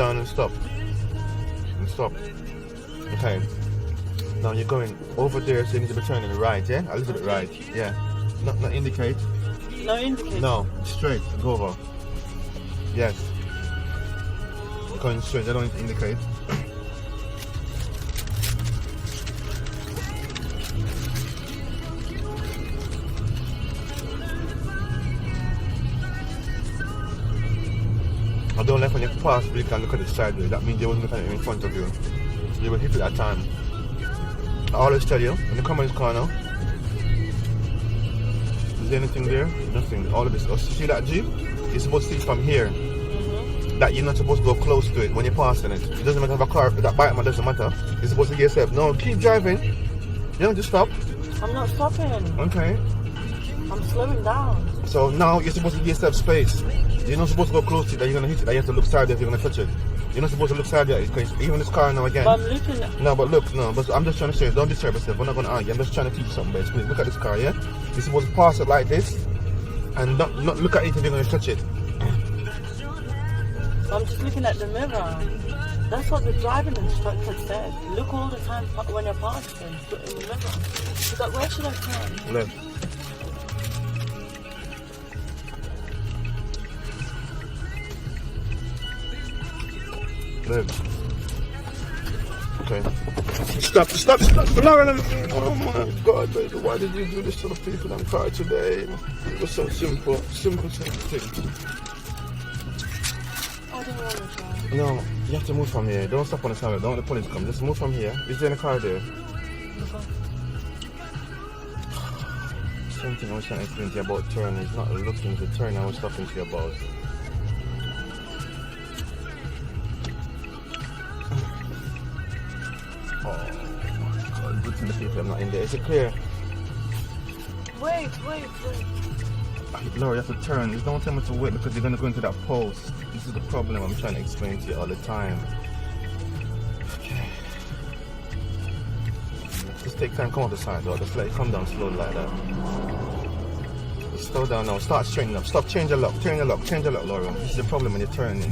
down and stop. And stop. Okay. Now you're going over there, so you need to be turning right, yeah? A little bit right, yeah. Not indicate. No indicate? No, straight, go over. Yes. Going straight, I don't indicate. I don't like when you pass, but you can look at it sideways. That means they wasn't looking at it in front of you. You will hit it at time. I always tell you, when you come in this corner, is there anything there? Nothing. All of this. Oh, see that Jeep? You're supposed to see it from here. That you're not supposed to go close to it when you're passing it. It doesn't matter if a car, that bike man doesn't matter. You're supposed to get yourself. No, keep driving. You don't just stop. I'm not stopping. Okay. I'm slowing down. So now you're supposed to give yourself space. You're not supposed to go close to it, that you're going to hit it, that you have to look sideways if you're going to touch it. You're not supposed to look sideways, because even this car now again. But I'm looking at... No, but look, no, but I'm just trying to say, don't disturb yourself. We're not going to argue. I'm just trying to teach you something, basically. Look at this car, yeah? You're supposed to pass it like this, and not look at it if you're going to touch it. I'm just looking at the mirror. That's what the driving instructor said. Look all the time when you're passing, look in the mirror. So where should I turn? Left. Left. Okay. Stop. Oh my God, baby, why did you do this to the people in the car today? It was so simple. Simple thing. I don't want to drive. No, you have to move from here. Don't stop on the side. Don't let the police come. Just move from here. Is there a car there? Same thing I was trying to explain to you about turn. It's not looking to turn. I was talking to you about. Oh my God! Good thing the people are not in there. Is it clear? Wait. Laura, you have to turn. Just don't tell me to wait because you're going to go into that post. This is the problem I'm trying to explain to you all the time. Okay. Just take time, come off the side, though. Just let it come down slowly like that. Just slow down now. Start straightening up. Stop, change your lock, Laura. This is the problem when you're turning.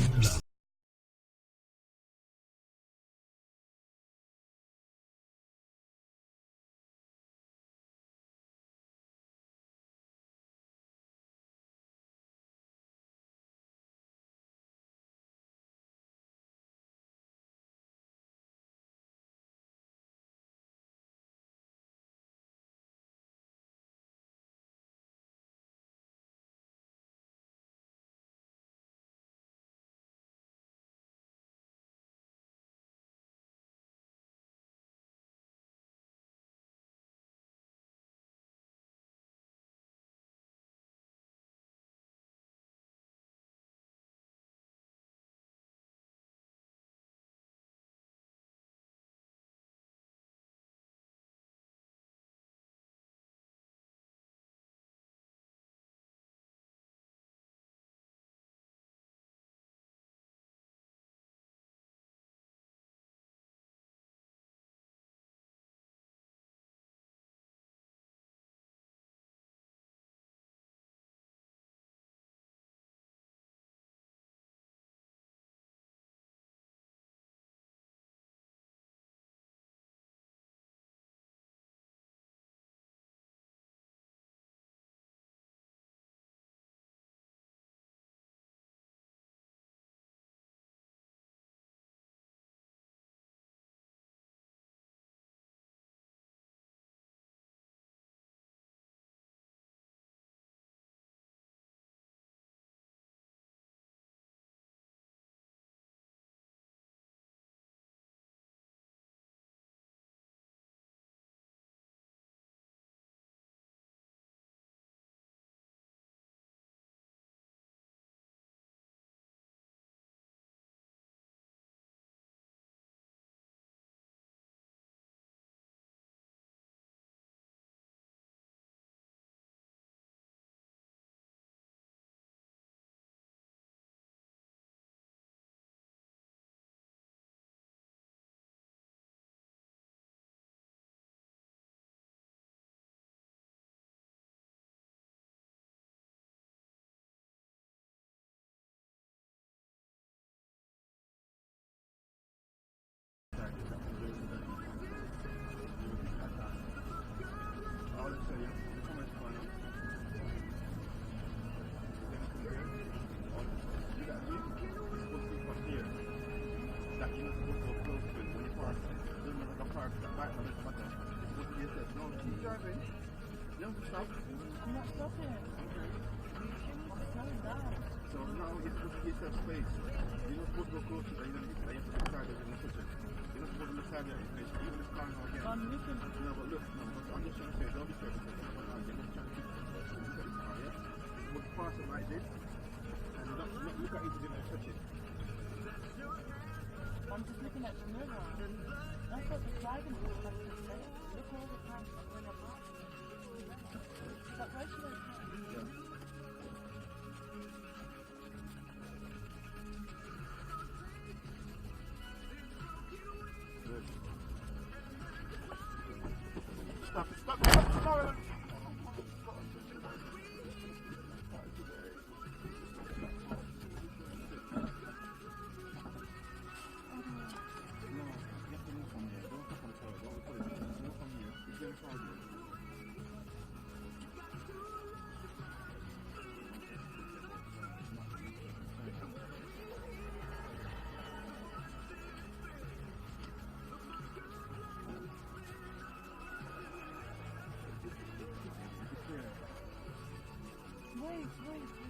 You're not supposed to go close to it when you pass. It doesn't matter the park, that bike, doesn't matter. It's supposed to be yourself. No, keep driving. You don't have to stop. I'm not stopping. Okay. I'm slowing down. So now you're supposed to give yourself space. You're not supposed to go close to it. You don't need to. You have to decide that you're going to touch it. You're not supposed to look side of it. Even this car now again. I'm looking. No, but look, no, but I'm just trying to say, don't be careful. I'm just trying to keep it. Look at this car, yeah? You're supposed to pass it like this. And not look at it if you're going to touch it. I'm just looking at the mirror. That's what the driving instructor said. Look all the time when you're passing. But where should I turn? Yeah. Good. Stop. Wait.